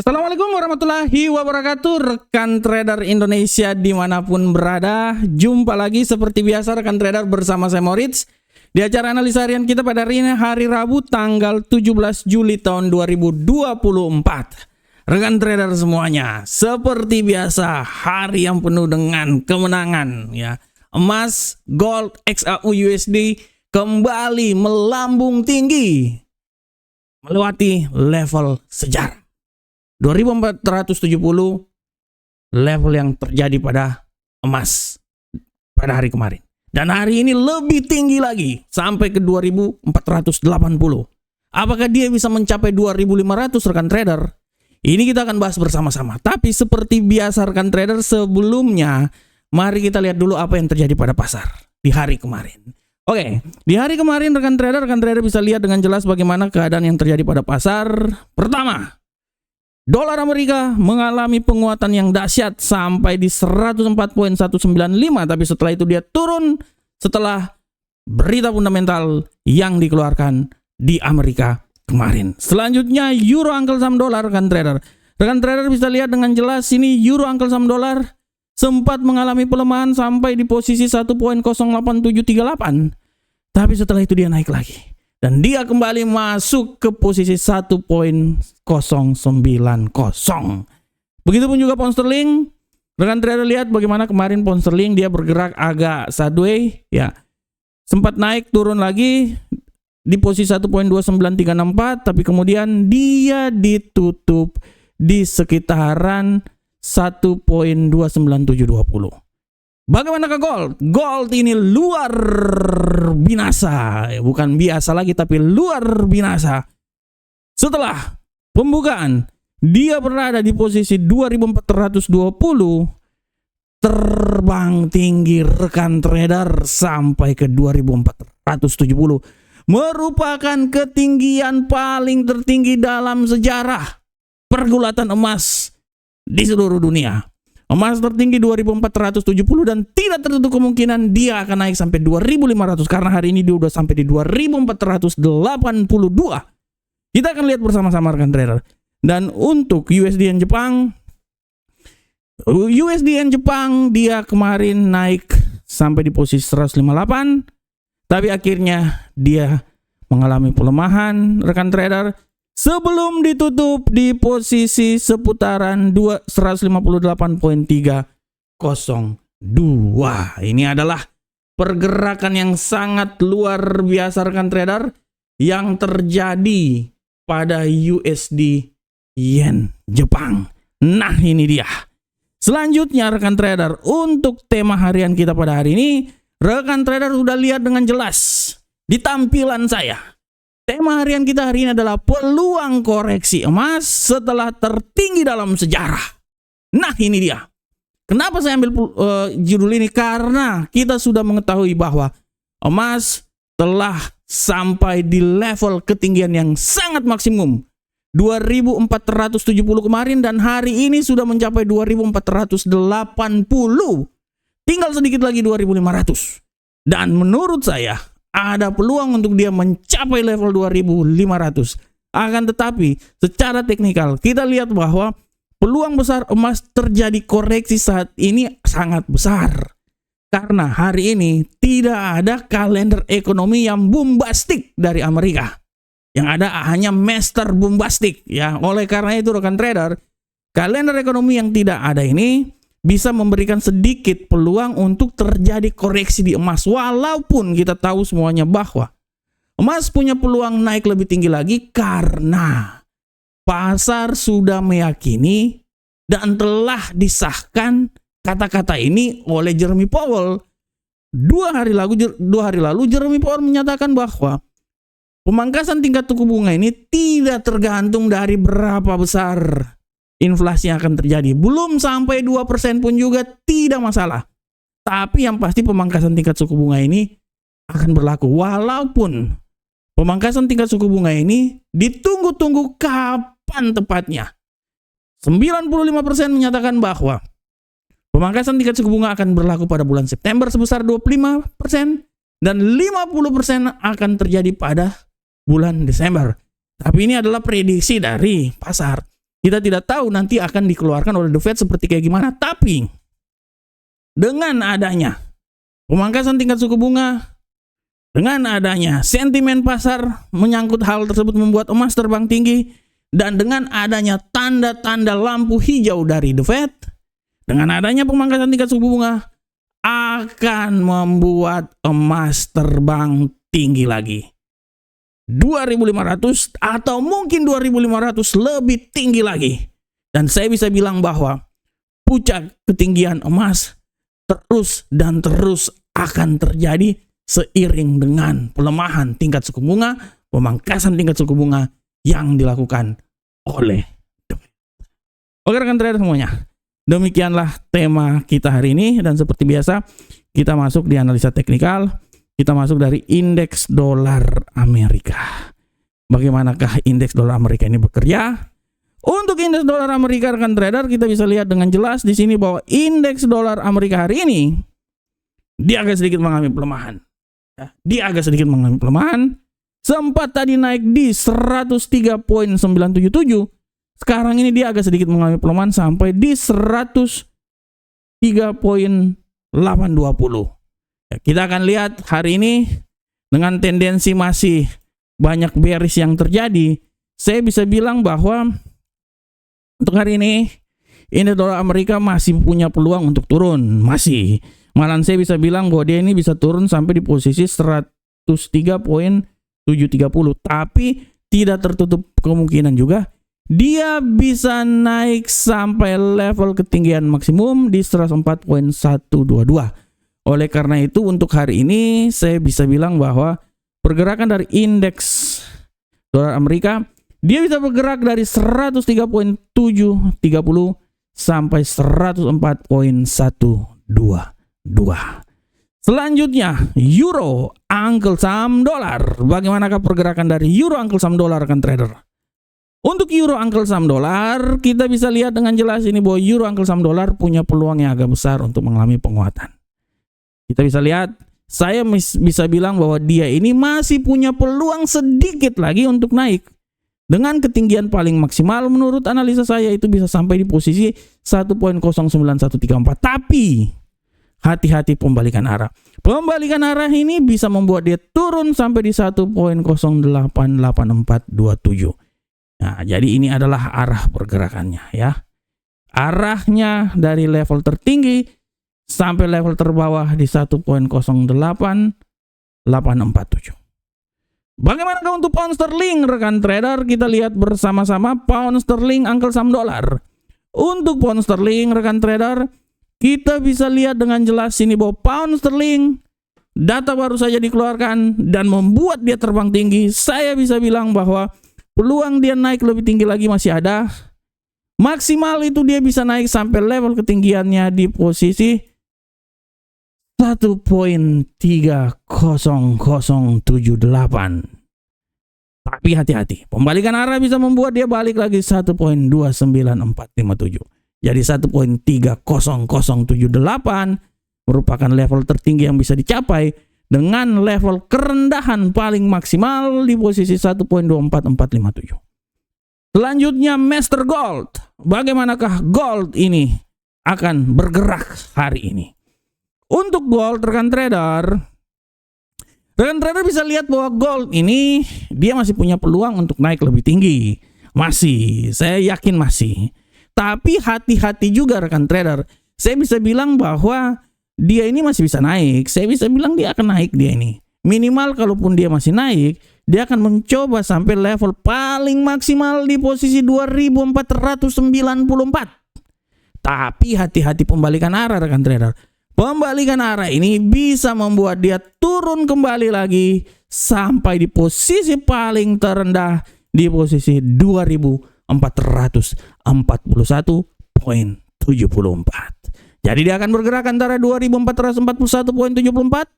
Assalamualaikum warahmatullahi wabarakatuh, rekan trader Indonesia dimanapun berada. Jumpa lagi seperti biasa rekan trader bersama saya Moritz di acara analisa harian kita pada hari ini, hari Rabu tanggal 17 Juli tahun 2024. Rekan trader semuanya, seperti biasa hari yang penuh dengan kemenangan ya. Emas, gold, XAU USD kembali melambung tinggi melewati level sejarah 2470, level yang terjadi pada emas pada hari kemarin. Dan hari ini lebih tinggi lagi sampai ke 2480. Apakah dia bisa mencapai 2500 rekan trader? Ini kita akan bahas bersama-sama. Tapi seperti biasa rekan trader sebelumnya, mari kita lihat dulu apa yang terjadi pada pasar di hari kemarin. Oke, di hari kemarin rekan trader bisa lihat dengan jelas bagaimana keadaan yang terjadi pada pasar. Pertama, dolar Amerika mengalami penguatan yang dahsyat sampai di 104.195, tapi setelah itu dia turun setelah berita fundamental yang dikeluarkan di Amerika kemarin. Selanjutnya euro angkel saham dolar rekan trader. Rekan trader bisa lihat dengan jelas ini euro angkel saham dolar sempat mengalami pelemahan sampai di posisi 1.08738. Tapi setelah itu dia naik lagi. Dan dia kembali masuk ke posisi 1.090. Begitupun juga pound sterling. Rekan trader lihat bagaimana kemarin pound sterling dia bergerak agak sideways ya. Sempat naik turun lagi di posisi 1.29364, tapi kemudian dia ditutup di sekitaran 1.29720. Bagaimana ke gold? Gold ini luar binasa, bukan biasa lagi tapi luar binasa. Setelah pembukaan, dia berada di posisi 2420, terbang tinggi rekan trader sampai ke 2470. Merupakan ketinggian paling tertinggi dalam sejarah pergulatan emas di seluruh dunia. Emas tertinggi 2470 dan tidak tertutup kemungkinan dia akan naik sampai 2500 karena hari ini dia udah sampai di 2482. Kita akan lihat bersama-sama rekan trader. Dan untuk USD Jepang dia kemarin naik sampai di posisi 158, tapi akhirnya dia mengalami pelemahan rekan trader sebelum ditutup di posisi seputaran 158.302. Ini adalah pergerakan yang sangat luar biasa rekan trader yang terjadi pada USD Yen Jepang. Nah ini dia. Selanjutnya rekan trader, untuk tema harian kita pada hari ini, rekan trader sudah lihat dengan jelas di tampilan saya. Tema harian kita hari ini adalah peluang koreksi emas setelah tertinggi dalam sejarah. Nah ini dia. Kenapa saya ambil judul ini? Karena kita sudah mengetahui bahwa emas telah sampai di level ketinggian yang sangat maksimum. 2470 kemarin dan hari ini sudah mencapai 2480. Tinggal sedikit lagi 2500. Dan menurut saya ada peluang untuk dia mencapai level 2500. Akan tetapi secara teknikal kita lihat bahwa peluang besar emas terjadi koreksi saat ini sangat besar. Karena hari ini tidak ada kalender ekonomi yang bombastik dari Amerika. Yang ada hanya master bombastik ya. Oleh karena itu rekan trader, kalender ekonomi yang tidak ada ini bisa memberikan sedikit peluang untuk terjadi koreksi di emas. Walaupun kita tahu semuanya bahwa emas punya peluang naik lebih tinggi lagi karena pasar sudah meyakini dan telah disahkan kata-kata ini oleh Jeremy Powell. Dua hari lalu Jeremy Powell menyatakan bahwa pemangkasan tingkat suku bunga ini tidak tergantung dari berapa besar inflasi yang akan terjadi. Belum sampai 2% pun juga tidak masalah. Tapi yang pasti pemangkasan tingkat suku bunga ini akan berlaku. Walaupun pemangkasan tingkat suku bunga ini ditunggu-tunggu kapan tepatnya. 95% menyatakan bahwa pemangkasan tingkat suku bunga akan berlaku pada bulan September sebesar 25% dan 50% akan terjadi pada bulan Desember. Tapi ini adalah prediksi dari pasar. Kita tidak tahu nanti akan dikeluarkan oleh The Fed seperti kayak gimana. Tapi dengan adanya pemangkasan tingkat suku bunga, dengan adanya sentimen pasar menyangkut hal tersebut membuat emas terbang tinggi, dan dengan adanya tanda-tanda lampu hijau dari The Fed, dengan adanya pemangkasan tingkat suku bunga akan membuat emas terbang tinggi lagi. 2.500 atau mungkin 2.500 lebih tinggi lagi. Dan saya bisa bilang bahwa puncak ketinggian emas terus dan terus akan terjadi seiring dengan pelemahan tingkat suku bunga, pemangkasan tingkat suku bunga yang dilakukan oleh The Fed. Oke rekan trader semuanya, demikianlah tema kita hari ini, dan seperti biasa kita masuk di analisa teknikal. Kita masuk dari indeks dolar Amerika. Bagaimanakah indeks dolar Amerika ini bekerja? Untuk indeks dolar Amerika rekan trader, kita bisa lihat dengan jelas di sini bahwa indeks dolar Amerika hari ini dia agak sedikit mengalami pelemahan. Dia agak sedikit mengalami pelemahan. Sempat tadi naik di 103.977. Sekarang ini dia agak sedikit mengalami pelemahan sampai di 103.820. Kita akan lihat hari ini dengan tendensi masih banyak bearish yang terjadi. Saya bisa bilang bahwa untuk hari ini indeks dolar Amerika masih punya peluang untuk turun, masih. Malahan saya bisa bilang bahwa dia ini bisa turun sampai di posisi 103.730, tapi tidak tertutup kemungkinan juga dia bisa naik sampai level ketinggian maksimum di 104.122. Oleh karena itu untuk hari ini saya bisa bilang bahwa pergerakan dari indeks dolar Amerika dia bisa bergerak dari 103.730 sampai 104.122. Selanjutnya euro Uncle Sam dolar. Bagaimanakah pergerakan dari euro Uncle Sam dolar rekan trader? Untuk euro Uncle Sam dolar kita bisa lihat dengan jelas ini bahwa euro Uncle Sam dolar punya peluang yang agak besar untuk mengalami penguatan. Kita bisa lihat, saya bisa bilang bahwa dia ini masih punya peluang sedikit lagi untuk naik. Dengan ketinggian paling maksimal menurut analisa saya itu bisa sampai di posisi 1.09134. Tapi hati-hati pembalikan arah. Pembalikan arah ini bisa membuat dia turun sampai di 1.088427. Nah, jadi ini adalah arah pergerakannya ya. Arahnya dari level tertinggi sampai level terbawah di 1.08847. Bagaimanakah untuk pound sterling rekan trader? Kita lihat bersama-sama pound sterling Uncle Sam dolar. Untuk pound sterling rekan trader, kita bisa lihat dengan jelas ini bahwa pound sterling data baru saja dikeluarkan dan membuat dia terbang tinggi. Saya bisa bilang bahwa peluang dia naik lebih tinggi lagi masih ada. Maksimal itu dia bisa naik sampai level ketinggiannya di posisi 1.30078. Tapi hati-hati, pembalikan arah bisa membuat dia balik lagi 1.29457. Jadi 1.30078 merupakan level tertinggi yang bisa dicapai dengan level kerendahan paling maksimal di posisi 1.24457. Selanjutnya Master Gold. Bagaimanakah gold ini akan bergerak hari ini? Untuk gold rekan trader bisa lihat bahwa gold ini dia masih punya peluang untuk naik lebih tinggi. Masih, saya yakin masih. Tapi hati-hati juga rekan trader. Saya bisa bilang bahwa dia ini masih bisa naik. Saya bisa bilang dia akan naik dia ini. Minimal kalaupun dia masih naik, dia akan mencoba sampai level paling maksimal di posisi 2494. Tapi hati-hati pembalikan arah rekan trader. Pembalikan arah ini bisa membuat dia turun kembali lagi sampai di posisi paling terendah di posisi 2441.74. Jadi dia akan bergerak antara 2441.74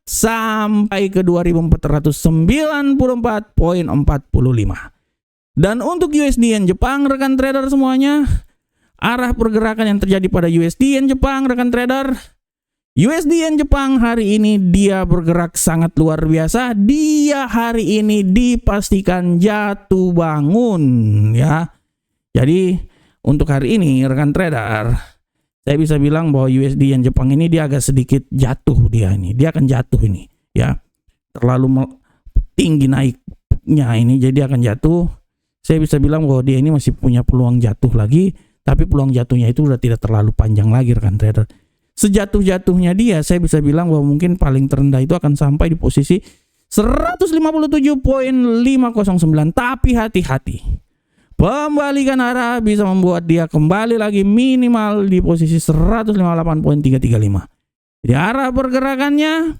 sampai ke 2494.45. Dan untuk USD Yen Jepang rekan trader semuanya, arah pergerakan yang terjadi pada USD Yen Jepang rekan trader, USD Yen Jepang hari ini dia bergerak sangat luar biasa. Dia hari ini dipastikan jatuh bangun ya. Jadi untuk hari ini rekan trader, saya bisa bilang bahwa USD yen Jepang ini dia agak sedikit jatuh, dia akan jatuh ini ya, terlalu tinggi naiknya ini, jadi akan jatuh. Saya bisa bilang bahwa dia ini masih punya peluang jatuh lagi, tapi peluang jatuhnya itu udah tidak terlalu panjang lagi rekan trader. Sejatuh-jatuhnya dia, saya bisa bilang bahwa mungkin paling terendah itu akan sampai di posisi 157.509, tapi hati-hati. Pembalikan arah bisa membuat dia kembali lagi minimal di posisi 158.335. Jadi arah pergerakannya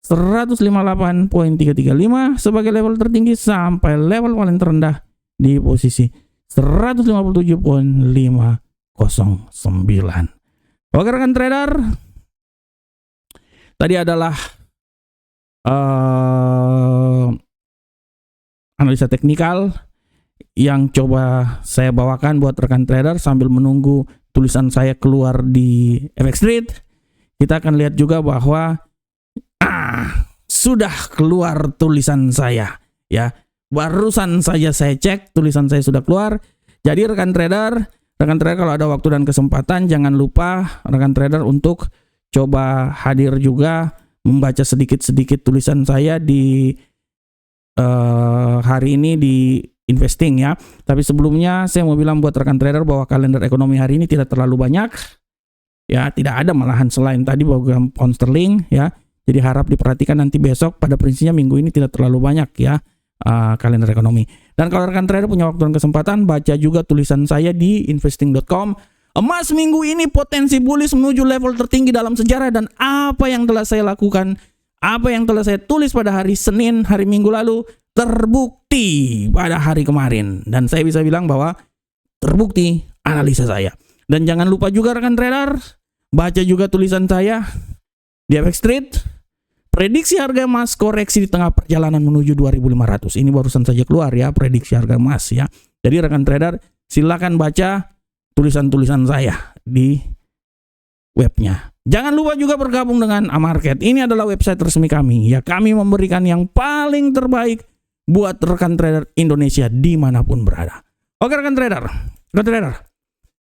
158.335 sebagai level tertinggi sampai level paling terendah di posisi 157.509. Oke rekan trader, tadi adalah analisa teknikal yang coba saya bawakan buat rekan trader sambil menunggu tulisan saya keluar di FX Trade. Kita akan lihat juga bahwa sudah keluar tulisan saya ya. Barusan saja saya cek tulisan saya sudah keluar. Jadi rekan trader kalau ada waktu dan kesempatan jangan lupa rekan trader untuk coba hadir juga membaca sedikit-sedikit tulisan saya di hari ini di investing ya. Tapi sebelumnya saya mau bilang buat rekan trader bahwa kalender ekonomi hari ini tidak terlalu banyak ya, tidak ada malahan selain tadi program pound sterling ya. Jadi harap diperhatikan nanti besok, pada prinsipnya minggu ini tidak terlalu banyak ya kalender ekonomi. Dan kalau rekan trader punya waktu dan kesempatan, baca juga tulisan saya di investing.com. Emas minggu ini potensi bullish menuju level tertinggi dalam sejarah, dan apa yang telah saya lakukan, apa yang telah saya tulis pada hari Senin, hari Minggu lalu terbukti pada hari kemarin, dan saya bisa bilang bahwa terbukti analisa saya. Dan jangan lupa juga rekan trader, baca juga tulisan saya di FX Trade, prediksi harga emas koreksi di tengah perjalanan menuju 2.500. Ini barusan saja keluar ya, prediksi harga emas ya. Jadi rekan trader silakan baca tulisan-tulisan saya di webnya. Jangan lupa juga bergabung dengan Amarket. Ini adalah website resmi kami ya. Kami memberikan yang paling terbaik buat rekan trader Indonesia dimanapun berada. Oke rekan trader,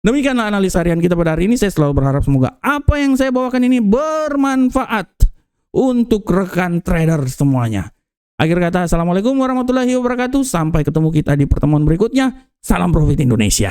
demikianlah analisa harian kita pada hari ini. Saya selalu berharap semoga apa yang saya bawakan ini bermanfaat untuk rekan trader semuanya. Akhir kata, assalamualaikum warahmatullahi wabarakatuh. Sampai ketemu kita di pertemuan berikutnya. Salam profit Indonesia.